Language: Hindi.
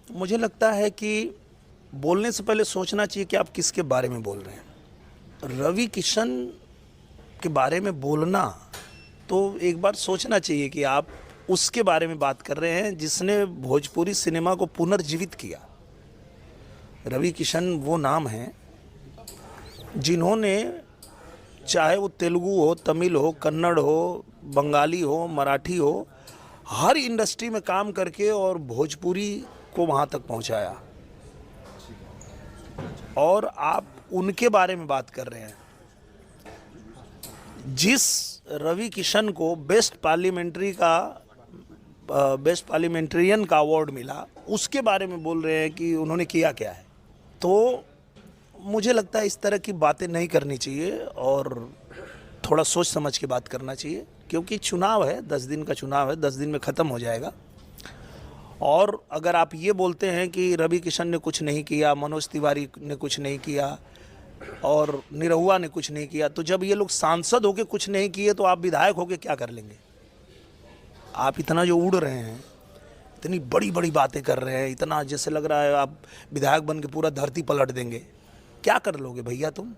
तो मुझे लगता है कि बोलने से पहले सोचना चाहिए कि आप किसके बारे में बोल रहे हैं। रवि किशन के बारे में बोलना तो एक बार सोचना चाहिए कि आप उसके बारे में बात कर रहे हैं जिसने भोजपुरी सिनेमा को पुनर्जीवित किया। रवि किशन वो नाम है जिन्होंने, चाहे वो तेलुगु हो, तमिल हो, कन्नड़ हो, बंगाली हो, मराठी हो, हर इंडस्ट्री में काम करके और भोजपुरी को वहाँ तक पहुँचाया। और आप उनके बारे में बात कर रहे हैं। जिस रवि किशन को बेस्ट पार्लियामेंट्रियन का अवार्ड मिला, उसके बारे में बोल रहे हैं कि उन्होंने किया क्या है। तो मुझे लगता है इस तरह की बातें नहीं करनी चाहिए और थोड़ा सोच समझ के बात करना चाहिए, क्योंकि चुनाव है, 10 दिन का चुनाव है, 10 दिन में ख़त्म हो जाएगा। और अगर आप ये बोलते हैं कि रवि किशन ने कुछ नहीं किया, मनोज तिवारी ने कुछ नहीं किया और निरहुआ ने कुछ नहीं किया, तो जब ये लोग सांसद होके कुछ नहीं किए तो आप विधायक होके क्या कर लेंगे? आप इतना जो उड़ रहे हैं, इतनी बड़ी बड़ी बातें कर रहे हैं, इतना जैसे लग रहा है आप विधायक बन के पूरा धरती पलट देंगे। क्या कर लोगे भैया तुम?